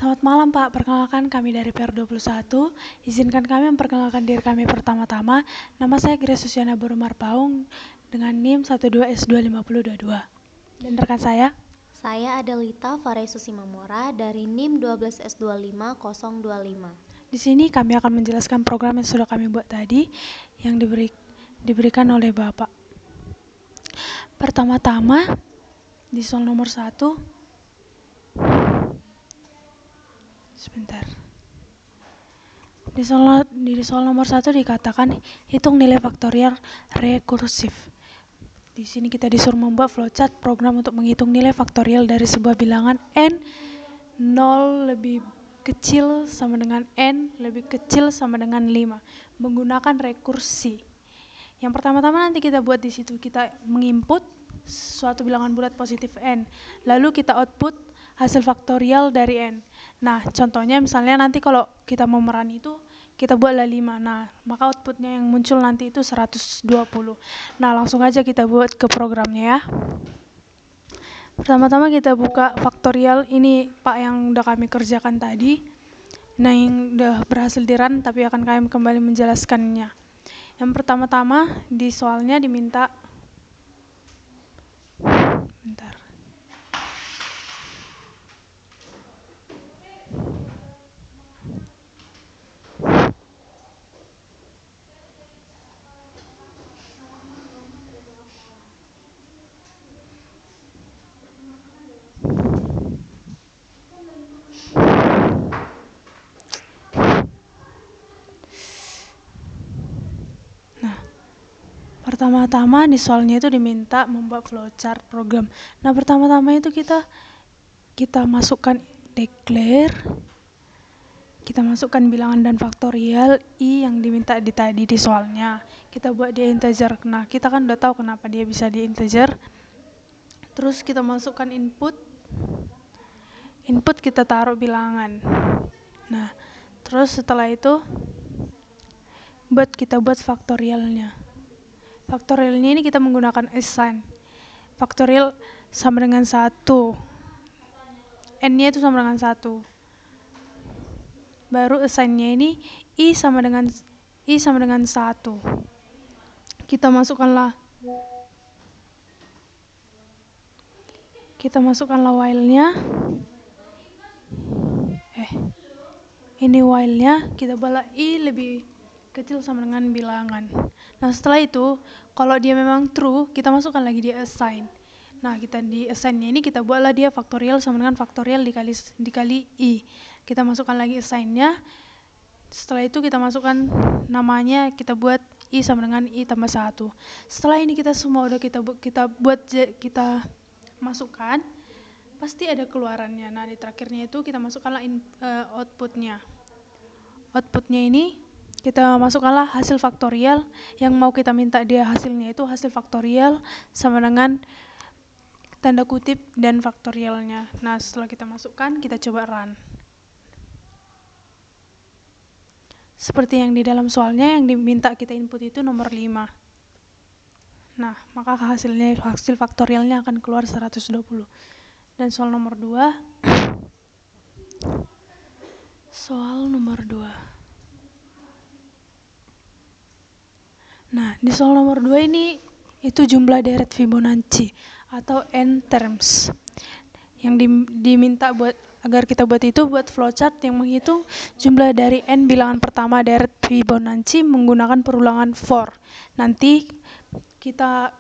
Selamat malam Pak, perkenalkan kami dari PR21. Izinkan kami memperkenalkan diri kami pertama-tama. Nama saya Grace Susiana Boromar Paung dengan NIM 12S25022. Dan rekan saya? Saya Adelita Faresusi Mamora dari NIM 12S25025. Di sini kami akan menjelaskan program yang sudah kami buat tadi yang diberikan oleh Bapak. Pertama-tama di soal nomor 1. Sebentar. Di soal nomor 1 dikatakan hitung nilai faktorial rekursif. Di sini kita disuruh membuat flowchart program untuk menghitung nilai faktorial dari sebuah bilangan n 0 lebih kecil sama dengan n lebih kecil sama dengan 5 menggunakan rekursi. Yang pertama-tama nanti kita buat di situ, kita menginput suatu bilangan bulat positif n, lalu kita output hasil faktorial dari n. Nah, contohnya misalnya nanti kalau kita memeran itu, kita buatlah 5. Nah, maka outputnya yang muncul nanti itu 120. Nah, langsung aja kita buat ke programnya ya. Pertama-tama kita buka faktorial ini Pak yang udah kami kerjakan tadi. Nah, yang udah berhasil di-run tapi akan kami kembali menjelaskannya. Yang pertama-tama di soalnya diminta bentar. Pertama-tama di soalnya itu diminta membuat flowchart program. Nah, pertama-tama itu kita masukkan declare, kita masukkan bilangan dan faktorial i yang diminta tadi di soalnya. Kita buat dia integer. Nah, kita kan udah tahu kenapa dia bisa di integer. Terus kita masukkan input kita taruh bilangan. Nah, terus setelah itu kita buat faktorialnya. Faktorialnya ini kita menggunakan assign. Faktorial sama dengan 1. N-nya itu sama dengan 1. Baru assign-nya ini I sama dengan 1. Kita masukkanlah while-nya. Ini while-nya kita buatlah I lebih kecil sama dengan bilangan. Nah, setelah itu kalau dia memang true, kita masukkan lagi di assign. Nah, kita di assign-nya ini kita buatlah dia faktorial sama dengan faktorial dikali i. Kita masukkan lagi assign-nya. Setelah itu kita masukkan namanya, kita buat i sama dengan i tambah 1. Setelah ini kita semua udah kita masukkan, pasti ada keluarannya. Nah, di terakhirnya itu kita masukkanlah outputnya. Outputnya ini kita masukkanlah hasil faktorial yang mau kita minta dia hasilnya itu hasil faktorial sama dengan tanda kutip dan faktorialnya. Nah, setelah kita masukkan, kita coba run. Seperti yang di dalam soalnya yang diminta kita input itu nomor 5. Nah, maka hasil faktorialnya akan keluar 120. Dan soal nomor 2. Soal nomor 2. Nah, di soal nomor 2 ini itu jumlah deret Fibonacci atau n terms. Yang diminta agar kita buat itu buat flowchart yang menghitung jumlah dari n bilangan pertama deret Fibonacci menggunakan perulangan for. Nanti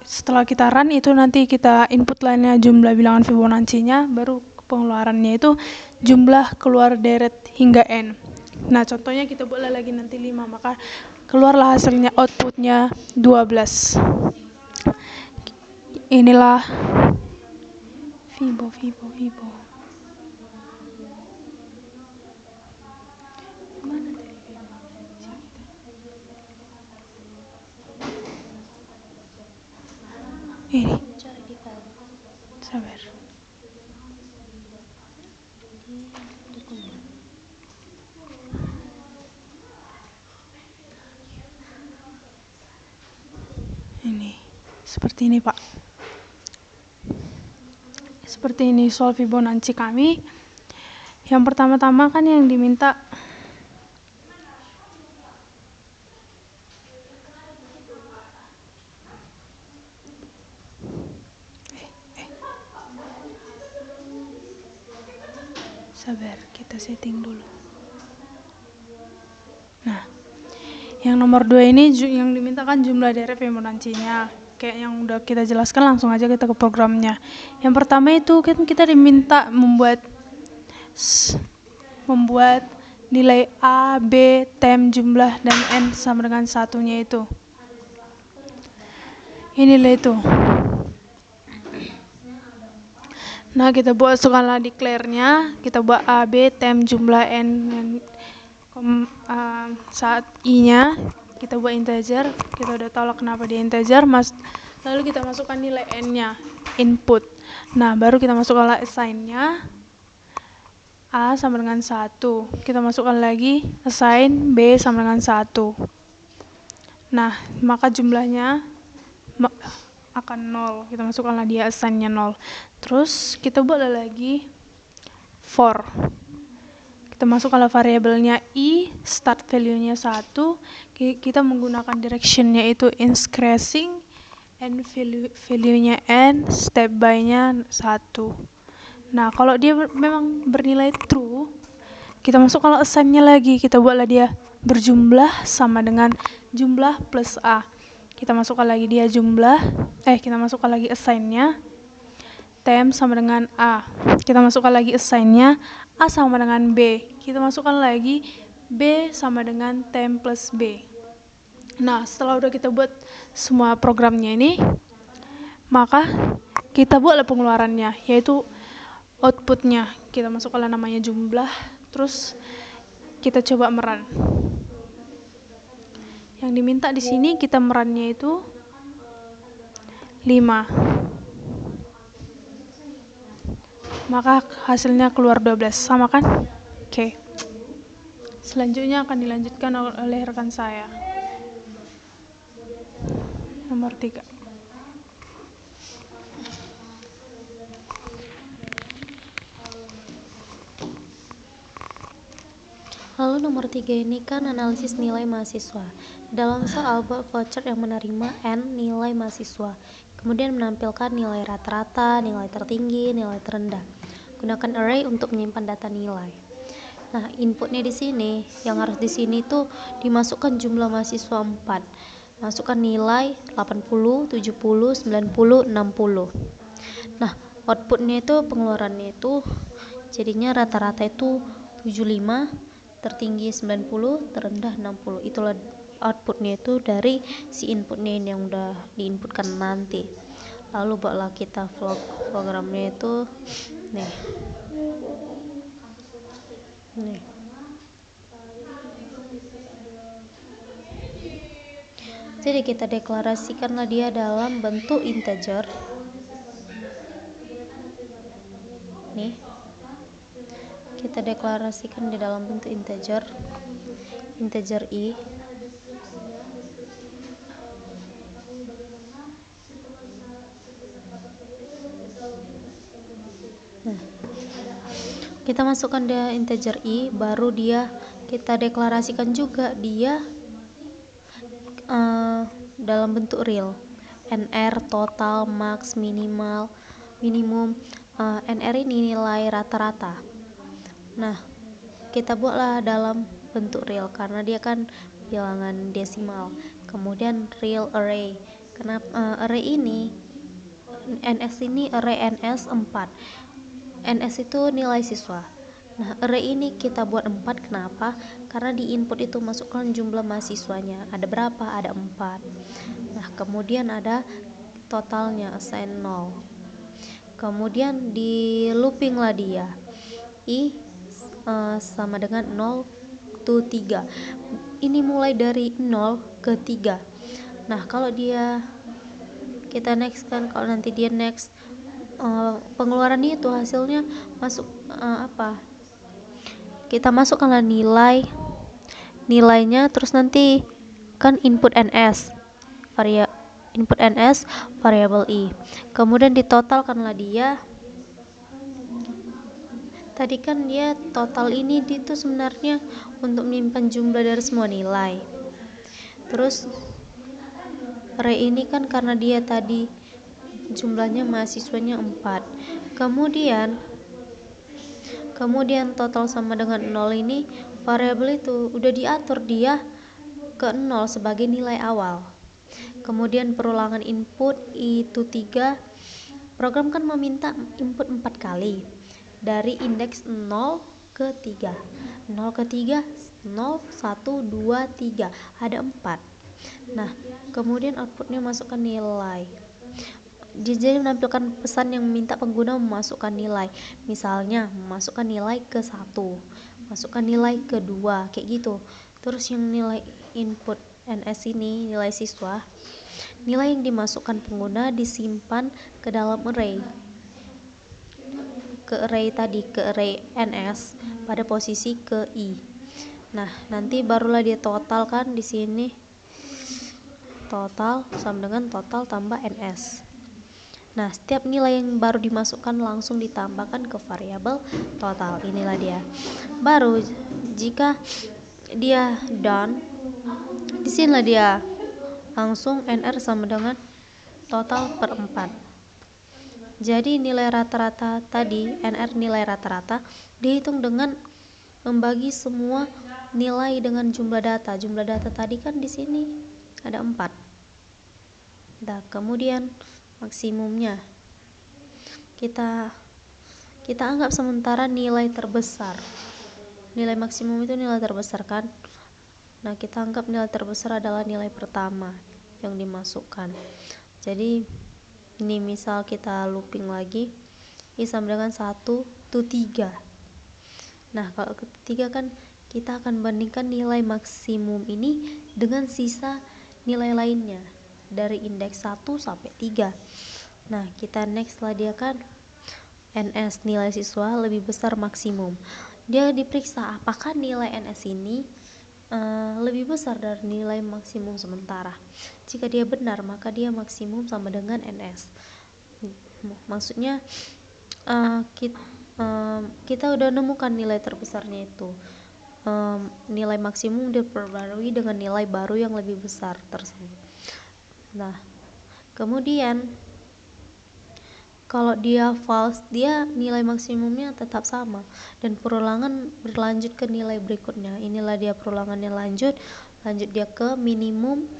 setelah kita run itu nanti kita input lainnya jumlah bilangan Fibonacci-nya, baru pengeluarannya itu jumlah keluar deret hingga n. Nah, contohnya kita buatlah lagi nanti 5, maka keluarlah hasilnya outputnya 12. Inilah Fibo. Mana tadi Fibo? Ini. Sabar. Ini seperti ini Pak. Seperti ini soal Fibonacci kami. Yang pertama-tama kan yang diminta sabar, kita setting dulu. Nah, yang nomor 2 ini yang diminta kan jumlah dari Fibonacci-nya. Kayak yang udah kita jelaskan, langsung aja kita ke programnya. Yang pertama itu kan kita diminta membuat nilai A, B, tem, jumlah, dan N sama dengan satunya itu. Ini nilai itu. Nah, kita buat skala declare-nya, kita buat A, B, tem, jumlah, N, saat I-nya, kita buat integer, kita udah tahu lah kenapa dia integer, lalu kita masukkan nilai N-nya, input. Nah, baru kita masukkan assign-nya, A sama dengan 1, kita masukkan lagi assign B sama dengan 1. Nah, maka jumlahnya akan 0, kita masukkanlah dia assign-nya 0. Terus kita buat lagi for, kita masukkanlah variabelnya I, start value-nya 1, kita menggunakan direction-nya itu increasing, and value-nya N, step by-nya 1. Nah, kalau dia memang bernilai true, kita masukkan assign-nya lagi, kita buatlah dia berjumlah sama dengan jumlah plus A. Kita masukkan lagi dia kita masukkan lagi assign-nya, tem sama dengan A. Kita masukkan lagi assign-nya, A sama dengan B. Kita masukkan lagi B sama dengan tem plus B. Nah, setelah udah kita buat semua programnya ini, maka kita buatlah pengeluarannya, yaitu outputnya. Kita masukkan namanya jumlah, terus kita coba meran. Yang diminta di sini kita merannya itu 5. Maka hasilnya keluar 12, sama kan? Oke. Selanjutnya akan dilanjutkan oleh rekan saya. Nomor 3. Lalu nomor 3 ini kan analisis nilai mahasiswa. Dalam soal buat flowchart yang menerima N nilai mahasiswa, kemudian menampilkan nilai rata-rata, nilai tertinggi, nilai terendah. Gunakan array untuk menyimpan data nilai. Nah, inputnya di sini, yang harus di sini tuh dimasukkan jumlah mahasiswa 4. Masukkan nilai 80, 70, 90, 60. Nah, outputnya itu, pengeluarannya itu jadinya rata-rata itu 75, tertinggi 90, terendah 60. Itulah outputnya itu dari si inputnya ini yang udah diinputkan nanti. Lalu buatlah kita programnya itu nih. Jadi kita deklarasikanlah dia dalam bentuk integer. Nih. Kita deklarasikan di dalam bentuk integer I. Nah, kita masukkan dia integer I, baru dia kita deklarasikan juga dia dalam bentuk real. NR, total, max, minimum. NR ini nilai rata-rata. Nah, kita buatlah dalam bentuk real karena dia kan bilangan desimal. Kemudian real array. Kenapa array ini NS ini array NS 4. NS itu nilai siswa. Nah, array ini kita buat 4, kenapa? Karena di input itu masukkan jumlah mahasiswanya. Ada berapa? Ada 4. Nah, kemudian ada totalnya assign 0. Kemudian di looping lah dia. I sama dengan 0 to 3. Ini mulai dari 0 ke 3. Nah, kalau dia kita next kan, kalau nanti dia next pengeluarannya itu hasilnya masuk kita masukkanlah nilainya, terus nanti kan input NS variabel I, kemudian ditotalkanlah dia Tadi kan dia total ini itu sebenarnya untuk menyimpan jumlah dari semua nilai. Terus array ini kan karena dia tadi jumlahnya mahasiswanya 4. Kemudian total sama dengan 0 ini, variabel itu udah diatur dia ke 0 sebagai nilai awal. Kemudian perulangan input itu 3. Program kan meminta input 4 kali dari indeks 0 ke 3. 0 ke 3, 0, 1, 2, 3. Ada 4. Nah, kemudian outputnya masukkan nilai. Jadi menampilkan pesan yang meminta pengguna memasukkan nilai. Misalnya, memasukkan nilai ke 1, masukkan nilai ke 2, kayak gitu. Terus yang nilai input NS ini, nilai siswa, nilai yang dimasukkan pengguna disimpan ke dalam array. Ke array NS pada posisi ke I. Nah, nanti barulah dia total kan di sini. Total sama dengan total tambah NS. Nah, setiap nilai yang baru dimasukkan langsung ditambahkan ke variabel total. Inilah dia. Baru jika dia done, di sinilah dia langsung NR sama dengan total per 4. Jadi nilai rata-rata tadi, NR nilai rata-rata, dihitung dengan membagi semua nilai dengan jumlah data. Jumlah data tadi kan di sini ada 4. Nah, kemudian maksimumnya kita anggap sementara nilai terbesar. Nilai maksimum itu nilai terbesar kan? Nah, kita anggap nilai terbesar adalah nilai pertama yang dimasukkan. Jadi ini misal kita looping lagi, I sama dengan 1 to 3. Nah, kalau ketiga kan kita akan bandingkan nilai maksimum ini dengan sisa nilai lainnya dari indeks 1 sampai 3. Nah, kita next lah dia kan NS nilai siswa lebih besar maksimum. Dia diperiksa apakah nilai NS ini lebih besar dari nilai maksimum sementara. Jika dia benar, maka dia maksimum sama dengan NS. Maksudnya kita udah nemukan nilai terbesarnya itu. Nilai maksimum diperbarui dengan nilai baru yang lebih besar tersebut. Nah, kemudian kalau dia false, dia nilai maksimumnya tetap sama dan perulangan berlanjut ke nilai berikutnya. Inilah dia perulangannya lanjut dia ke minimum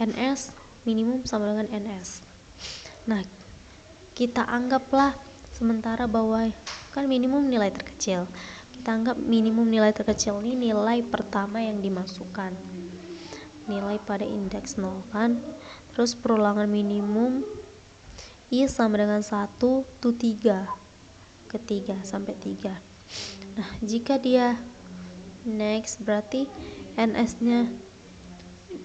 NS, minimum sama dengan NS. Nah, kita anggaplah sementara bahwa kan minimum nilai terkecil. Kita anggap minimum nilai terkecil ini nilai pertama yang dimasukkan. Nilai pada indeks 0 kan. Terus perulangan minimum I sama dengan 1 to 3 ke 3 sampai 3. Nah, jika dia next berarti NS nya,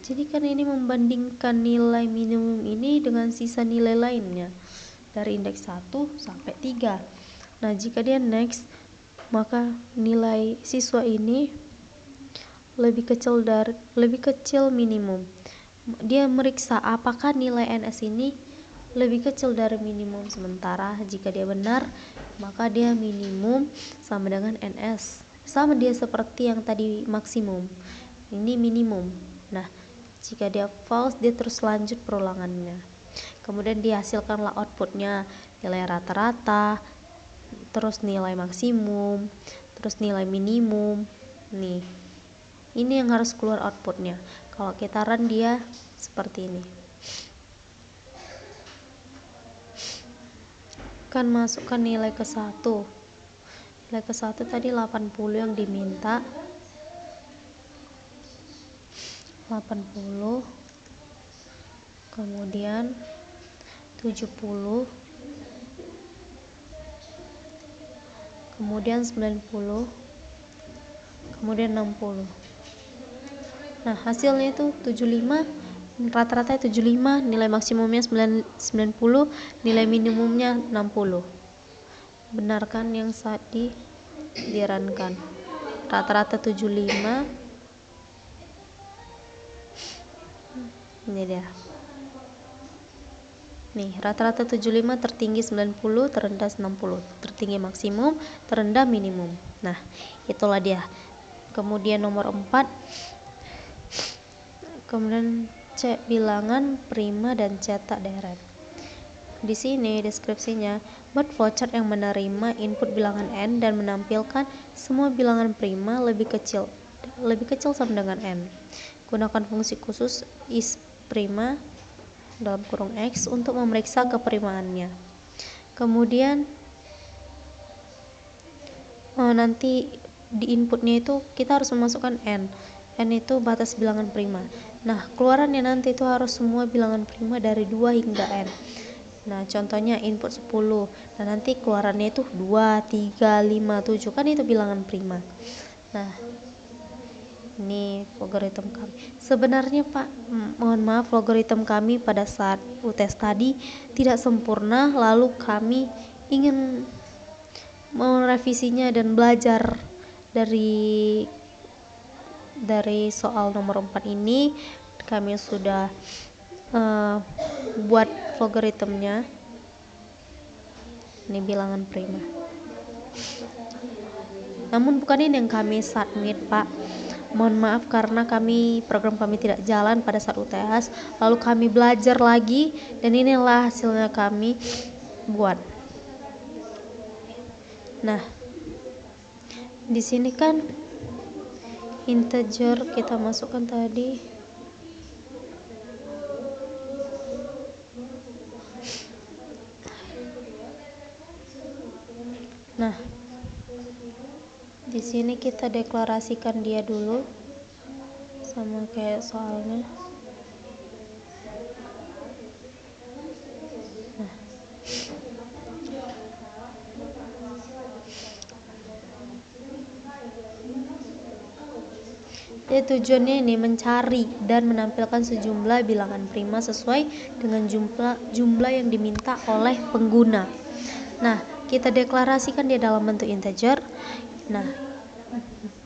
jadi kan ini membandingkan nilai minimum ini dengan sisa nilai lainnya dari indeks 1 sampai 3. Nah, jika dia next, maka nilai siswa ini lebih kecil minimum. Dia meriksa apakah nilai NS ini lebih kecil dari minimum sementara. Jika dia benar, maka dia minimum sama dengan NS. Sama dia seperti yang tadi maksimum. Ini minimum. Nah, jika dia false, dia terus lanjut perulangannya. Kemudian dihasilkanlah outputnya, nilai rata-rata, terus nilai maksimum, terus nilai minimum. Nih, ini yang harus keluar outputnya. Kalau kita run dia seperti ini. Kan masukkan nilai ke 1. Nilai ke 1 tadi 80 yang diminta. 80. Kemudian 70. Kemudian 90. Kemudian 60. Nah, hasilnya itu 75. Rata-rata 75, nilai maksimumnya 90, nilai minimumnya 60. Benar kan yang saat dirankan? Rata-rata 75. Ini dia. Nih, rata-rata 75, tertinggi 90, terendah 60, tertinggi maksimum, terendah minimum. Nah, itulah dia. Kemudian nomor 4, kemudian cek bilangan prima dan cetak deret. Di sini deskripsinya, buat flowchart yang menerima input bilangan n dan menampilkan semua bilangan prima lebih kecil sama dengan n. Gunakan fungsi khusus is prima dalam kurung X untuk memeriksa keprimaannya. Kemudian nanti di inputnya itu kita harus memasukkan n itu batas bilangan prima. Nah, keluarannya nanti itu harus semua bilangan prima dari 2 hingga n. Nah, contohnya input 10, nah nanti keluarannya itu 2, 3, 5, 7, kan itu bilangan prima. Nah, ini logaritma kami. Sebenarnya Pak, mohon maaf, logaritma kami pada saat UTS tadi tidak sempurna, lalu kami ingin merevisinya dan belajar dari soal nomor 4 ini. Kami sudah buat logaritmnya. Ini bilangan prima. Namun bukan ini yang kami submit, Pak. Mohon maaf karena program kami tidak jalan pada saat UTS, lalu kami belajar lagi dan inilah hasilnya kami buat. Nah, di sini kan integer kita masukkan tadi. Nah, di sini kita deklarasikan dia dulu sama kayak soalnya. Nah, jadi tujuannya ini mencari dan menampilkan sejumlah bilangan prima sesuai dengan jumlah yang diminta oleh pengguna. Nah, kita deklarasikan dia dalam bentuk integer. Nah,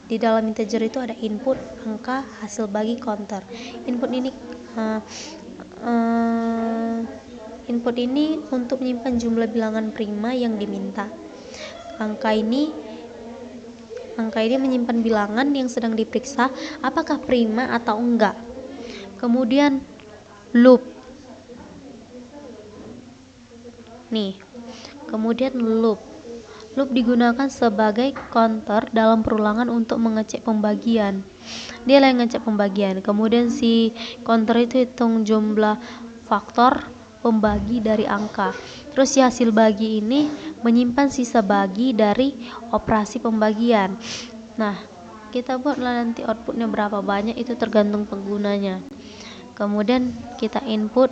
di dalam integer itu ada input, angka, hasil bagi, counter. Input ini untuk menyimpan jumlah bilangan prima yang diminta. Angka ini menyimpan bilangan yang sedang diperiksa apakah prima atau enggak. Kemudian loop. Kemudian loop digunakan sebagai counter dalam perulangan untuk mengecek pembagian. Dia yang ngecek pembagian. Kemudian si counter itu hitung jumlah faktor pembagi dari angka. Terus si hasil bagi ini menyimpan sisa bagi dari operasi pembagian. Nah, kita buatlah nanti outputnya berapa banyak itu tergantung penggunanya. Kemudian kita input,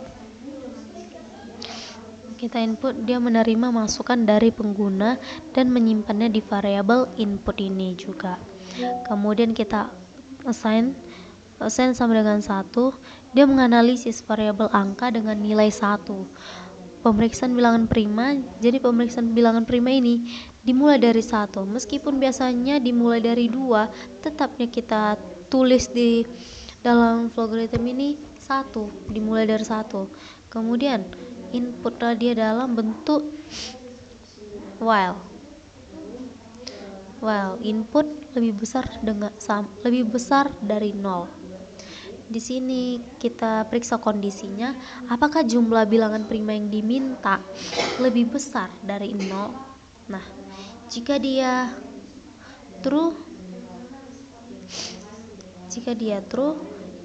dia menerima masukan dari pengguna dan menyimpannya di variabel input ini juga. Kemudian kita assign sama dengan 1, dia menganalisis variabel angka dengan nilai 1. Pemeriksaan bilangan prima, jadi pemeriksaan bilangan prima ini dimulai dari 1. Meskipun biasanya dimulai dari 2, tetapnya kita tulis di dalam logaritma ini 1, dimulai dari 1. Kemudian inputlah dia dalam bentuk while input lebih besar dari 0. Di sini kita periksa kondisinya, apakah jumlah bilangan prima yang diminta lebih besar dari 0. Nah, jika dia true,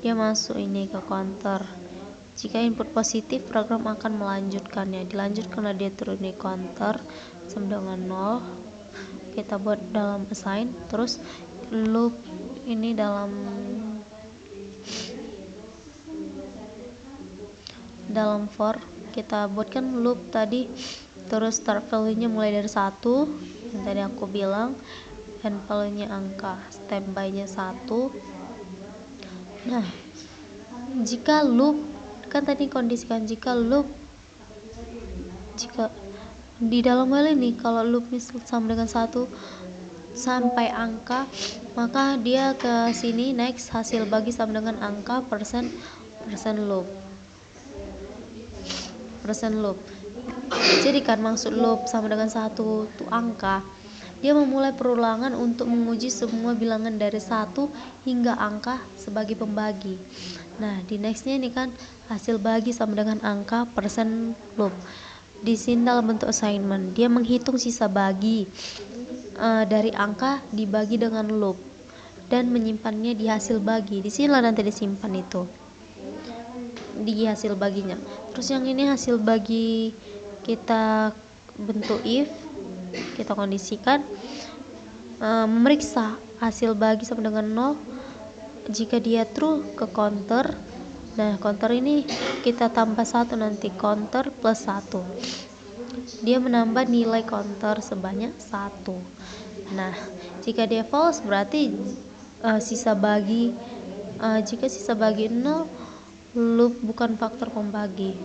dia masuk ini ke counter. Jika input positif, program akan melanjutkannya. Dilanjutkanlah dia turun di counter sama dengan 0. Kita buat dalam assign, terus loop ini dalam for kita buatkan loop tadi, terus start value-nya mulai dari 1 yang tadi aku bilang, end value-nya angka, standby-nya 1. Nah, jika loop kan tadi kondisikan, jika di dalam while ini kalau loop sama dengan 1 sampai angka, maka dia ke sini next, hasil bagi sama dengan angka persen loop. persen loop. Jadi kan maksud loop sama dengan 1 itu angka. Dia memulai perulangan untuk menguji semua bilangan dari 1 hingga angka sebagai pembagi. Nah, di nextnya ini kan hasil bagi sama dengan angka persen loop. Di sini dalam bentuk assignment, dia menghitung sisa bagi dari angka dibagi dengan loop dan menyimpannya di hasil bagi. Di sinilah nanti disimpan itu di hasil baginya. Terus yang ini hasil bagi kita bentuk if, kita kondisikan memeriksa hasil bagi sama dengan 0. Jika dia true ke counter. Nah, counter ini kita tambah 1 nanti, counter plus 1. Dia menambah nilai counter sebanyak 1. Nah, jika dia false berarti sisa bagi jika sisa bagi 0, loop bukan faktor pembagi.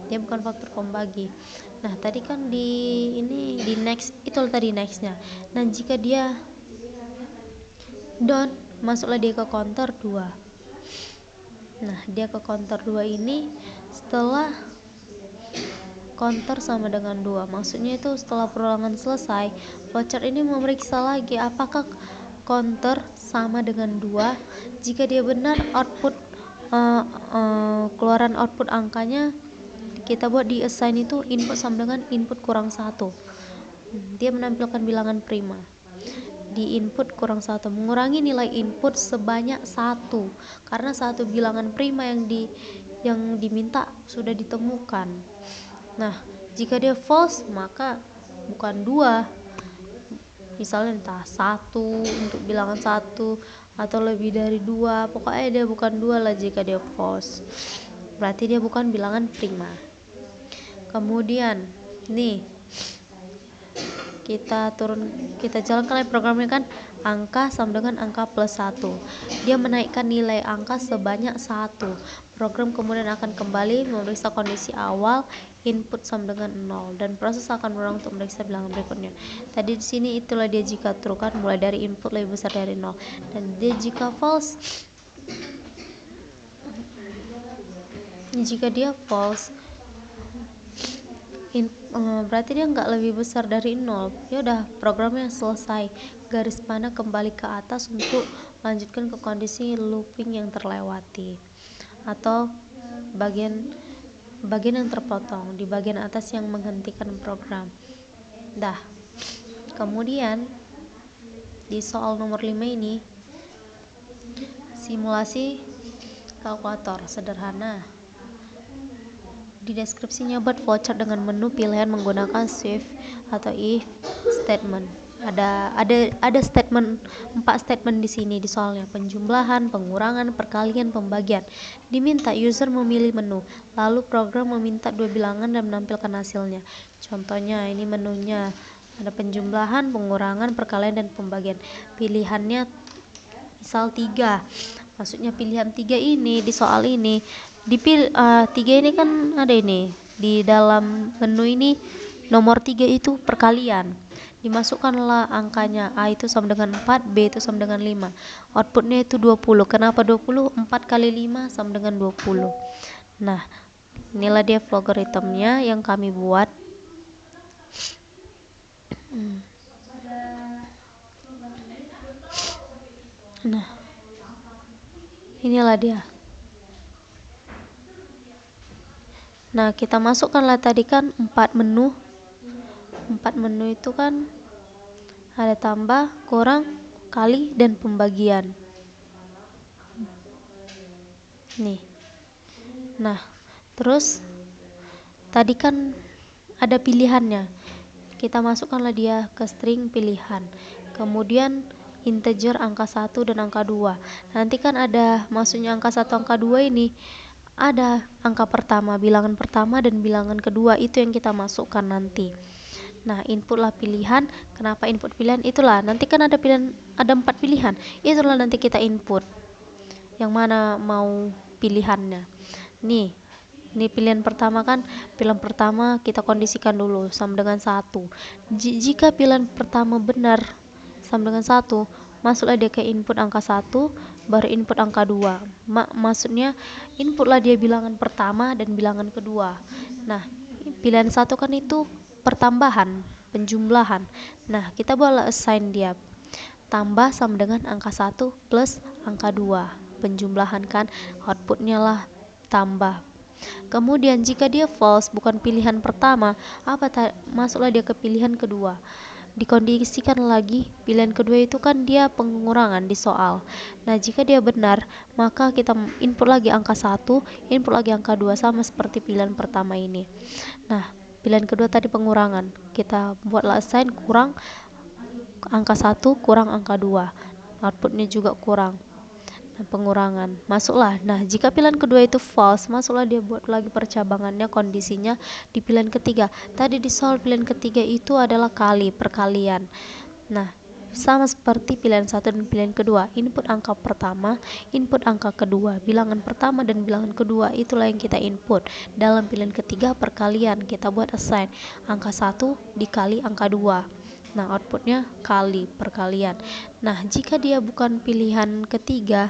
Dia bukan faktor pembagi. Nah, tadi kan di next itu tadi nextnya. Nah, jika dia don't, masuklah dia ke counter 2. Nah, dia ke counter 2 ini setelah counter sama dengan 2. Maksudnya itu setelah perulangan selesai, flowchart ini memeriksa lagi apakah counter sama dengan 2. Jika dia benar, output keluaran output angkanya kita buat di assign itu input sama dengan input kurang 1. Dia menampilkan bilangan prima. Di input kurang 1 mengurangi nilai input sebanyak 1 karena 1 bilangan prima yang diminta sudah ditemukan. Nah, jika dia false maka bukan 2, misalnya entah 1 untuk bilangan 1 atau lebih dari 2, pokoknya dia bukan 2 lah jika dia false, berarti dia bukan bilangan prima. Kemudian nih kita jalankan programnya kan, angka sama dengan angka plus 1. Dia menaikkan nilai angka sebanyak 1. Program kemudian akan kembali memeriksa kondisi awal, input sama dengan 0, dan proses akan berulang untuk memeriksa bilangan berikutnya. Tadi di sini itulah dia jika true kan, mulai dari input lebih besar dari 0, dan dia jika false, berarti dia nggak lebih besar dari 0. Ya udah, programnya selesai, garis panah kembali ke atas untuk lanjutkan ke kondisi looping yang terlewati atau bagian yang terpotong di bagian atas yang menghentikan program. Dah, kemudian di soal nomor 5 ini simulasi kalkulator sederhana. Di deskripsinya buat flowchart dengan menu pilihan menggunakan shift atau if statement. Ada statement 4 statement di sini di soalnya: penjumlahan, pengurangan, perkalian, pembagian. Diminta user memilih menu, lalu program meminta 2 bilangan dan menampilkan hasilnya. Contohnya ini menunya, ada penjumlahan, pengurangan, perkalian, dan pembagian. Pilihannya misal 3. Maksudnya pilihan 3 ini di soal ini dipilih 3 ini kan ada ini di dalam menu ini, nomor 3 itu perkalian. Dimasukkanlah angkanya, A itu sama dengan 4, B itu sama dengan 5. Outputnya itu 20. Kenapa 20? 4 kali 5 sama dengan 20. Nah, inilah dia logaritmnya yang kami buat. Nah, inilah dia. Nah, kita masukkanlah tadi kan 4 menu. 4 menu itu kan ada tambah, kurang, kali, dan pembagian. Nih. Nah, terus tadi kan ada pilihannya. Kita masukkanlah dia ke string pilihan. Kemudian integer angka 1 dan angka 2. Nanti kan ada maksudnya angka 1 angka 2 ini ada angka pertama, bilangan pertama, dan bilangan kedua, itu yang kita masukkan nanti. Nah, inputlah pilihan. Kenapa input pilihan? Itulah nanti kan ada 4 pilihan, itulah nanti kita input yang mana mau pilihannya. Nih pilihan pertama kan, pilihan pertama kita kondisikan dulu sama dengan 1. Jika pilihan pertama benar sama dengan 1, masuklah dia ke input angka 1, baru input angka 2. Maksudnya inputlah dia bilangan pertama dan bilangan kedua. Nah, pilihan 1 kan itu pertambahan, penjumlahan. Nah, kita boleh assign dia. Tambah sama dengan angka 1 plus angka 2. Penjumlahan kan, outputnya lah tambah. Kemudian jika dia false, bukan pilihan pertama, masuklah dia ke pilihan kedua. Dikondisikan lagi, pilihan kedua itu kan dia pengurangan di soal. Nah, jika dia benar, maka kita input lagi angka 1, input lagi angka 2, sama seperti pilihan pertama ini. Nah, pilihan kedua tadi pengurangan. Kita buatlah assign kurang angka 1 kurang angka 2. Outputnya juga kurang. Nah, pengurangan. Masuklah. Nah, jika pilihan kedua itu false, masuklah dia buat lagi percabangannya, kondisinya di pilihan ketiga. Tadi di soal pilihan ketiga itu adalah perkalian. Nah, sama seperti pilihan 1 dan pilihan kedua. Input angka pertama, input angka kedua. Bilangan pertama dan bilangan kedua itulah yang kita input. Dalam pilihan ketiga perkalian, kita buat assign angka 1 dikali angka 2. Nah, outputnya perkalian. Nah, jika dia bukan pilihan ketiga,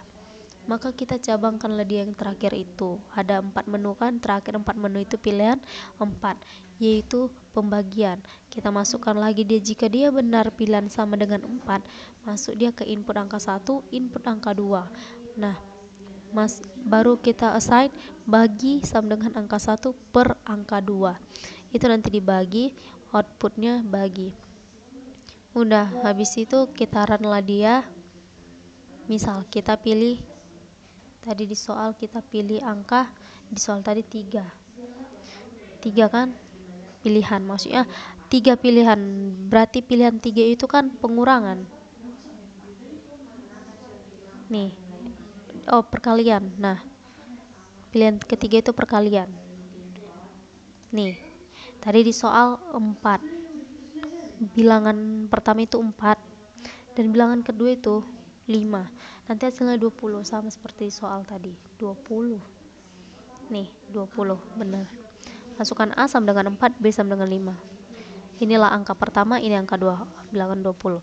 maka kita cabangkanlah dia yang terakhir itu. Ada 4 menu kan, terakhir 4 menu itu pilihan 4, yaitu pembagian. Kita masukkan lagi dia, jika dia benar pilihan sama dengan 4, masuk dia ke input angka 1, input angka 2. Nah, baru kita assign bagi sama dengan angka 1 per angka 2. Itu nanti dibagi, outputnya bagi. Udah, habis itu kita run lah dia. Misal kita pilih tadi di soal, kita pilih angka di soal tadi 3 kan pilihan, maksudnya 3 pilihan, berarti pilihan 3 itu kan pengurangan nih. Perkalian. Nah, pilihan ketiga itu perkalian nih. Tadi di soal 4, bilangan pertama itu 4 dan bilangan kedua itu 5. Nanti hasilnya 20, sama seperti soal tadi. 20. Nih, 20 benar. Masukkan A sama dengan 4, B sama dengan 5. Inilah angka pertama, ini angka 2, bilangan 20.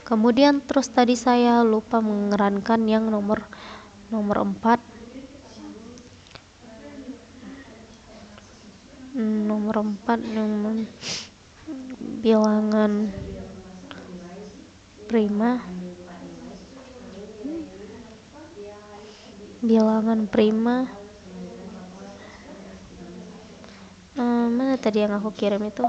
Kemudian terus tadi saya lupa mengerankan yang nomor 4. Nomor 4 yang bilangan prima. Mana tadi yang aku kirim itu?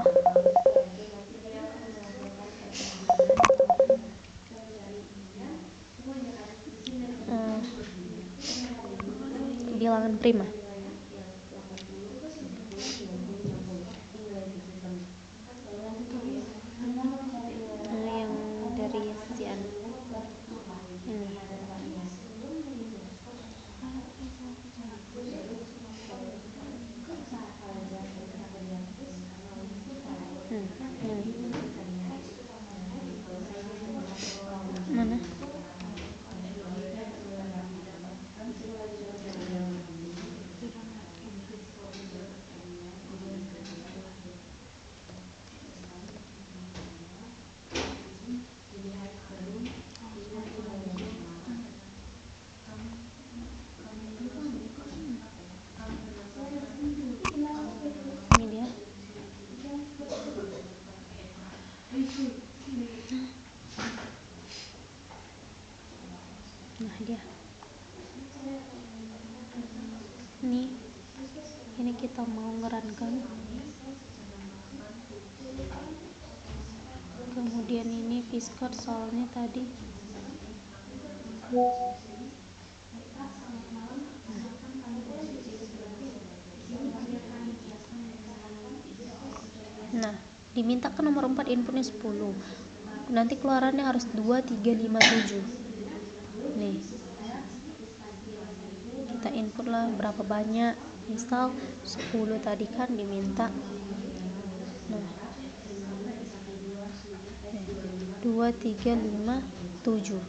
Bilangan prima. Yang dari Sian ini. Mana? Ini dia. Nah, dia. Ini kita mau ngerankan. Kemudian ini Fiskar soalnya tadi. Nah, diminta ke nomor 4 inputnya 10. Nanti keluarannya harus 2, 3, 5, 7. Nih. Kita input lah berapa banyak. Misal 10 tadi kan diminta. Nah. 2, 3, 5, 7.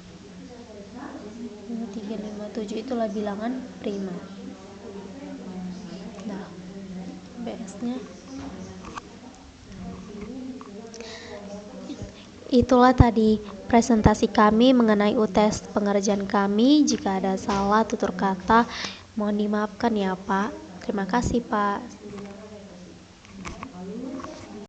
2, 3, 5, 7 itulah bilangan prima. Nah, BS-nya itulah tadi presentasi kami mengenai UTS pengerjaan kami. Jika ada salah tutur kata, mohon dimaafkan ya Pak. Terima kasih Pak.